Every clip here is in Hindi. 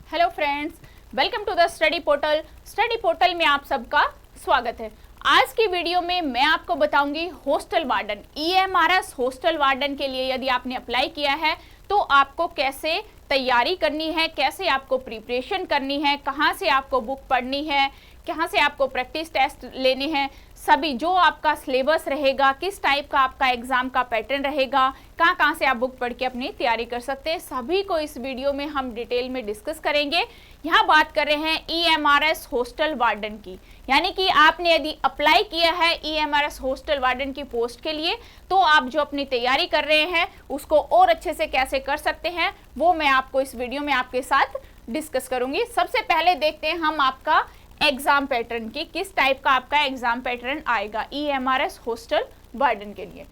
Hello friends, welcome to the study portal. Study portal में आप सबका स्वागत है। आज की वीडियो में मैं आपको बताऊंगी hostel warden EMRS hostel warden के लिए यदि आपने अप्लाई किया है तो आपको कैसे तैयारी करनी है, कैसे आपको प्रिपरेशन करनी है, कहाँ से आपको बुक पढ़नी है, कहाँ से आपको प्रैक्टिस टेस्ट लेने हैं, सभी जो आपका सिलेबस रहेगा, किस टाइप का आपका एग्जाम का पैटर्न रहेगा, कहाँ कहाँ से आप बुक पढ़ के अपनी तैयारी कर सकते हैं, सभी को इस वीडियो में हम डिटेल में डिस्कस करेंगे। यहाँ बात कर रहे हैं EMRS हॉस्टल वार्डन की, यानी कि आपने यदि अप्लाई किया है EMRS हॉस्टल वार्डन की पोस्ट के लिए तो आप जो अपनी तैयारी कर रहे हैं उसको और अच्छे से कैसे कर सकते हैं वो मैं आपको इस वीडियो में आपके साथ डिस्कस करूंगी। सबसे पहले देखते हैं हम आपका एग्जाम पैटर्न की, किस टाइप का आपका एग्जाम पैटर्न आएगा EMRS हॉस्टल वार्डन के लिए।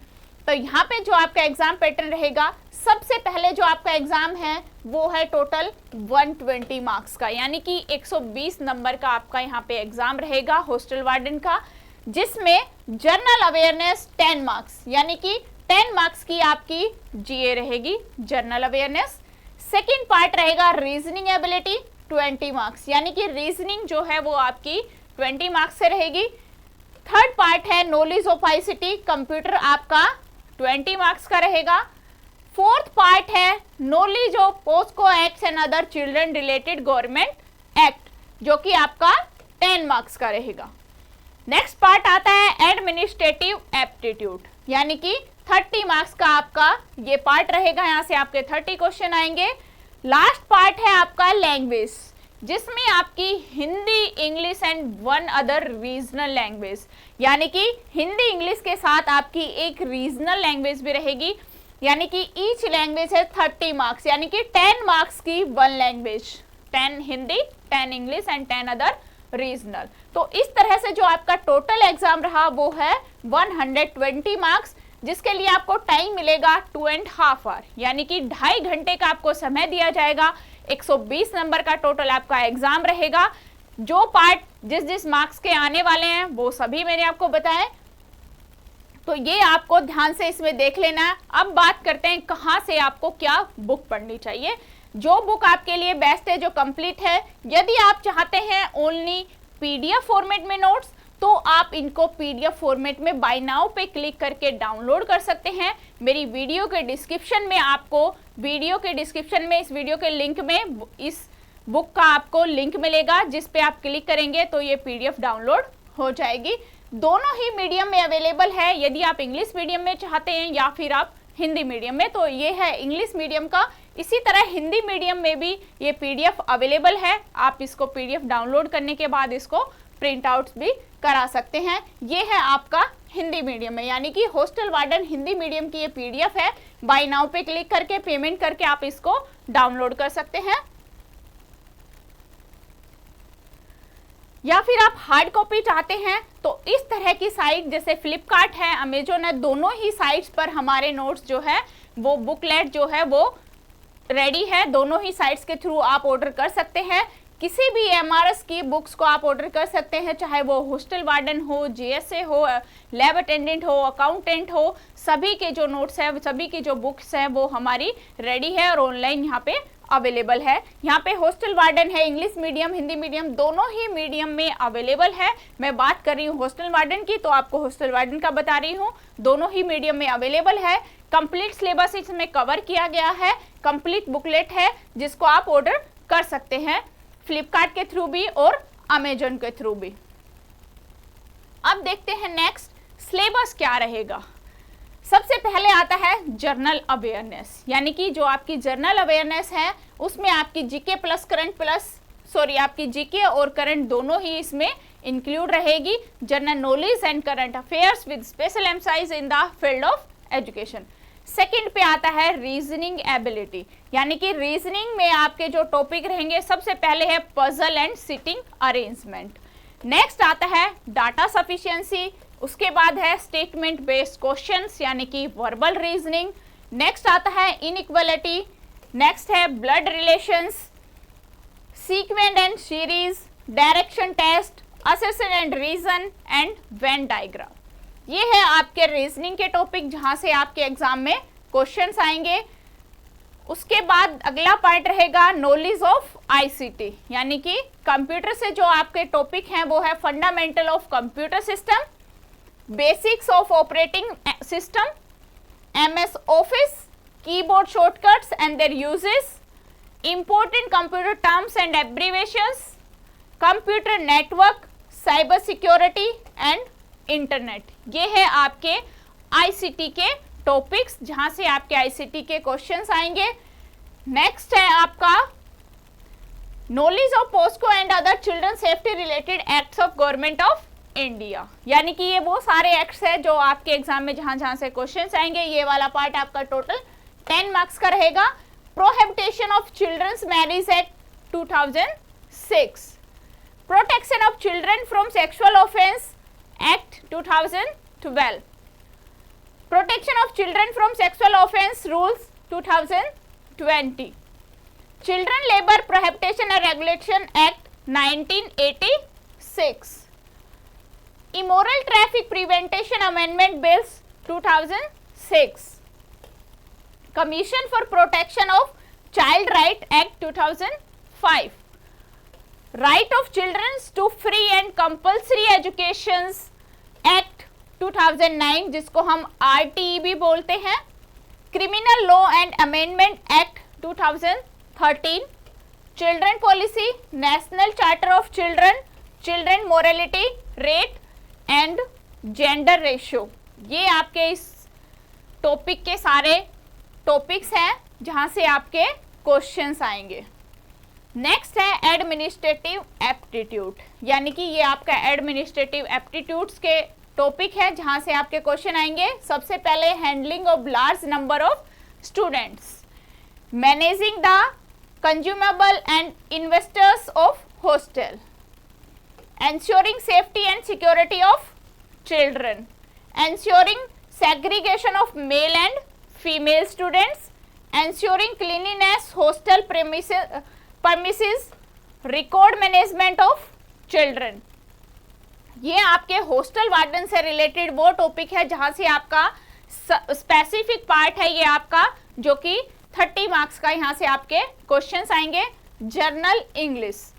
तो यहाँ पे जो आपका एग्जाम पैटर्न रहेगा, सबसे पहले जो आपका एग्जाम है वो है टोटल 120 मार्क्स का, यानी कि 120 नंबर का आपका यहाँ पे एग्जाम रहेगा हॉस्टल वार्डन का, जिसमें जनरल अवेयरनेस 10 मार्क्स, यानी कि 10 मार्क्स की आपकी GA रहेगी, जनरल अवेयरनेस। सेकेंड पार्ट रहेगा रीजनिंग एबिलिटी 20 मार्क्स, यानी कि रीजनिंग जो है वो आपकी 20 मार्क्स से रहेगी। थर्ड पार्ट है नॉलेज ऑफ ICT कंप्यूटर, आपका 20 मार्क्स का रहेगा। फोर्थ पार्ट है knowledge of POCSO act and other children related government act, जो कि आपका 10 मार्क्स का रहेगा। नेक्स्ट पार्ट आता है एडमिनिस्ट्रेटिव एप्टीट्यूड, यानी कि 30 मार्क्स का आपका ये पार्ट रहेगा, यहाँ से आपके 30 क्वेश्चन आएंगे। लास्ट पार्ट है आपका लैंग्वेज, जिसमें आपकी Hindi, English and one other regional language, यानी कि हिंदी इंग्लिश के साथ आपकी एक रीजनल लैंग्वेज भी रहेगी, यानी कि ईच लैंग्वेज है 30 मार्क्स, यानी कि 10 मार्क्स की one language, 10 Hindi, 10 English and 10 other regional. तो इस तरह से जो आपका टोटल एग्जाम रहा वो है 120 मार्क्स, जिसके लिए आपको टाइम मिलेगा 2.5 आवर, यानी कि 2.5 घंटे का आपको समय दिया जाएगा। 120 नंबर का टोटल आपका एग्जाम रहेगा। जो पार्ट जिस मार्क्स के आने वाले हैं वो सभी मैंने आपको बताए, तो ये आपको ध्यान से इसमें देख लेना है। अब बात करते हैं कहाँ से आपको क्या बुक पढ़नी चाहिए। जो बुक आपके लिए बेस्ट है, जो कंप्लीट है, यदि आप चाहते हैं ओनली PDF फॉर्मेट में नोट्स, तो आप इनको PDF फॉर्मेट में बाय नाउ पे क्लिक करके डाउनलोड कर सकते हैं। मेरी वीडियो के डिस्क्रिप्शन में आपको, वीडियो के डिस्क्रिप्शन में इस वीडियो के लिंक में इस बुक का आपको लिंक मिलेगा, जिस पे आप क्लिक करेंगे तो ये PDF डाउनलोड हो जाएगी। दोनों ही मीडियम में अवेलेबल है, यदि आप इंग्लिश मीडियम में चाहते हैं या फिर आप हिंदी मीडियम में, तो ये है इंग्लिश मीडियम का। इसी तरह हिंदी मीडियम में भी ये PDF अवेलेबल है, आप इसको PDF डाउनलोड करने के बाद इसको प्रिंट आउट भी करा सकते हैं। ये है आपका हिंदी मीडियम में, यानी कि हॉस्टल वार्डन हिंदी मीडियम की ये PDF है। बाय नाउ पे क्लिक करके पेमेंट करके आप इसको डाउनलोड कर सकते हैं, या फिर आप हार्ड कॉपी चाहते हैं तो इस तरह की साइट जैसे फ्लिपकार्ट है, अमेजोन है, दोनों ही साइट्स पर हमारे नोट्स जो है वो बुकलेट जो है वो रेडी है। दोनों ही साइट्स के थ्रू आप ऑर्डर कर सकते हैं। किसी भी EMRS की बुक्स को आप ऑर्डर कर सकते हैं, चाहे वो हॉस्टल वार्डन हो, JSA हो, लैब अटेंडेंट हो, अकाउंटेंट हो, सभी के जो नोट्स है, सभी की जो बुक्स है वो हमारी रेडी है और ऑनलाइन यहाँ पे अवेलेबल है। यहाँ पे हॉस्टल वार्डन है, इंग्लिश मीडियम, हिंदी मीडियम, दोनों ही मीडियम में अवेलेबल है। मैं बात कर रही हूँ हॉस्टल वार्डन की तो आपको हॉस्टल वार्डन का बता रही हूँ, दोनों ही मीडियम में अवेलेबल है। कंप्लीट सिलेबस इसमें कवर किया गया है, कंप्लीट बुकलेट है जिसको आप ऑर्डर कर सकते हैं फ्लिपकार्ट के थ्रू भी और अमेजोन के थ्रू भी। अब देखते हैं नेक्स्ट सिलेबस क्या रहेगा। सबसे पहले आता है जर्नल अवेयरनेस, यानी कि जो आपकी जर्नल अवेयरनेस है उसमें आपकी GK प्लस करंट आपकी GK और करंट दोनों ही इसमें इंक्लूड रहेगी। General knowledge and current affairs with special emphasise in the field of education. Second पे आता है रीजनिंग एबिलिटी, यानी कि रीजनिंग में आपके जो टॉपिक रहेंगे, सबसे पहले है puzzle and sitting arrangement. Next आता है डाटा सफिशिएंसी, उसके बाद है स्टेटमेंट बेस्ड क्वेश्चंस, यानी कि वर्बल रीजनिंग। नेक्स्ट आता है इनइक्वालिटी, नेक्स्ट है blood relations, sequence and series, direction test, assertion and reason and Venn diagram. ये है आपके रीजनिंग के टॉपिक जहां से आपके एग्जाम में क्वेश्चंस आएंगे। उसके बाद अगला पार्ट रहेगा नॉलेज ऑफ आईसीटी, यानी कि कंप्यूटर से जो आपके टॉपिक हैं वो है fundamental of computer system, basics of operating system, MS office, keyboard shortcuts and there uses, important computer terms and abbreviations, computer network, cyber security and internet. ये है आपके आईसीटी के टॉपिक्स जहां से आपके आईसीटी के क्वेश्चंस आएंगे। नेक्स्ट है आपका knowledge of POCSO and other children safety related acts of government of India, यानी कि ये वो सारे एक्ट्स है जो आपके एग्जाम में जहां जहां से क्वेश्चंस आएंगे। ये वाला पार्ट आपका टोटल 10 मार्क्स का रहेगा। Prohibition of childrens marriage act 2006, protection of children from sexual offence act 2012, protection of children from sexual offence rules 2020, children labour prohibition and regulation act 1986, immoral traffic prevention amendment bills 2006, commission for protection of child right act 2005, right of children to free and compulsory education act 2009 जिसको हम आरटीई भी बोलते हैं, criminal law and amendment act 2013, children policy, national charter of children, children morality rate and gender ratio. ये आपके इस टॉपिक के सारे टॉपिक्स हैं जहां से आपके क्वेश्चंस आएंगे। नेक्स्ट है एडमिनिस्ट्रेटिव एप्टीट्यूड, यानी कि ये आपका एडमिनिस्ट्रेटिव एप्टीट्यूड्स के टॉपिक है जहां से आपके क्वेश्चन आएंगे। सबसे पहले handling of large number of students, managing the consumable and investors of hostel, ensuring safety and security of children, ensuring segregation of male and female students, ensuring cleanliness hostel premises, record management of children। ये आपके हॉस्टल वार्डन से रिलेटेड वो टॉपिक है जहां से आपका स्पेसिफिक पार्ट है ये आपका, जो कि 30 मार्क्स का यहाँ से आपके क्वेश्चंस आएंगे। जर्नल इंग्लिश,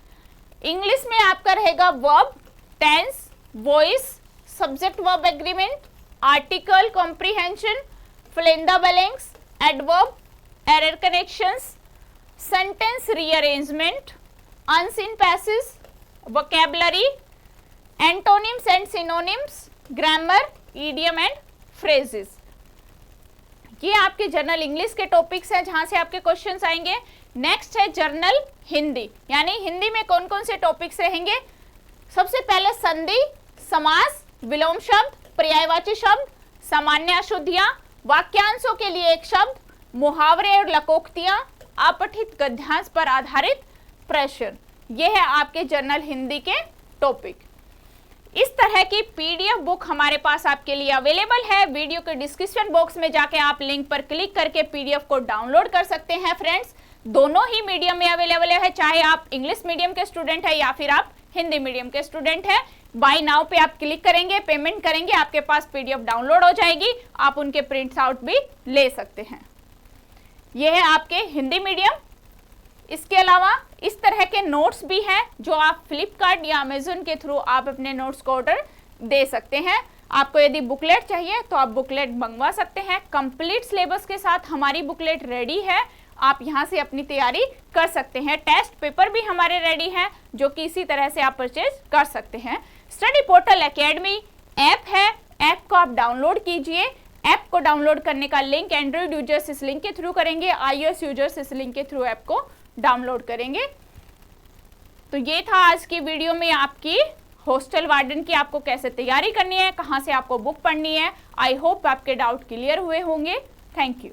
इंग्लिश में आपका रहेगा verb, tense, voice, subject verb agreement, article comprehension, fill in the blanks, adverb, error connections, sentence rearrangement, unseen passage, vocabulary, antonyms and synonyms, grammar, idiom and phrases. ये आपके जर्नल इंग्लिश के टॉपिक्स हैं जहां से आपके क्वेश्चंस आएंगे। नेक्स्ट है जर्नल हिंदी, यानी हिंदी में कौन कौन से टॉपिक्स रहेंगे। सबसे पहले संधि, समास, विलोम शब्द, पर्यायवाची शब्द, सामान्य अशुद्धियां, वाक्यांशों के लिए एक शब्द, मुहावरे और लकोक्तियां, अपठित गद्यांश पर आधारित प्रश्न। ये है आपके जर्नल हिंदी के टॉपिक। इस तरह की पीडीएफ बुक हमारे पास आपके लिए अवेलेबल है। वीडियो के डिस्क्रिप्शन बॉक्स में जाके आप लिंक पर क्लिक करके पीडीएफ को डाउनलोड कर सकते हैं। फ्रेंड्स, दोनों ही मीडियम में अवेलेबल है, चाहे आप इंग्लिश मीडियम के स्टूडेंट है या फिर आप हिंदी मीडियम के स्टूडेंट है। बाय नाउ पे आप क्लिक करेंगे, पेमेंट करेंगे, आपके पास पीडीएफ डाउनलोड हो जाएगी, आप उनके प्रिंट्स आउट भी ले सकते हैं। यह है आपके हिंदी मीडियम। इसके अलावा इस तरह के नोट्स भी हैं जो आप फ्लिपकार्ट या अमेजोन के थ्रू आप अपने नोट्स को ऑर्डर दे सकते हैं। आपको यदि बुकलेट चाहिए तो आप बुकलेट मंगवा सकते हैं। कंप्लीट सिलेबस के साथ हमारी बुकलेट रेडी है, आप यहाँ से अपनी तैयारी कर सकते हैं। टेस्ट पेपर भी हमारे रेडी हैं जो कि इसी तरह से आप परचेज कर सकते हैं। स्टडी पोर्टल एकेडमी ऐप है, ऐप को आप डाउनलोड कीजिए। ऐप को डाउनलोड करने का लिंक एंड्रॉइड यूजर्स इस लिंक के थ्रू करेंगे, iOS यूजर्स इस लिंक के थ्रू ऐप को डाउनलोड करेंगे। तो ये था आज की वीडियो में आपकी हॉस्टल वार्डन की आपको कैसे तैयारी करनी है, कहाँ से आपको बुक पढ़नी है। आई होप आपके डाउट क्लियर हुए होंगे। Thank you.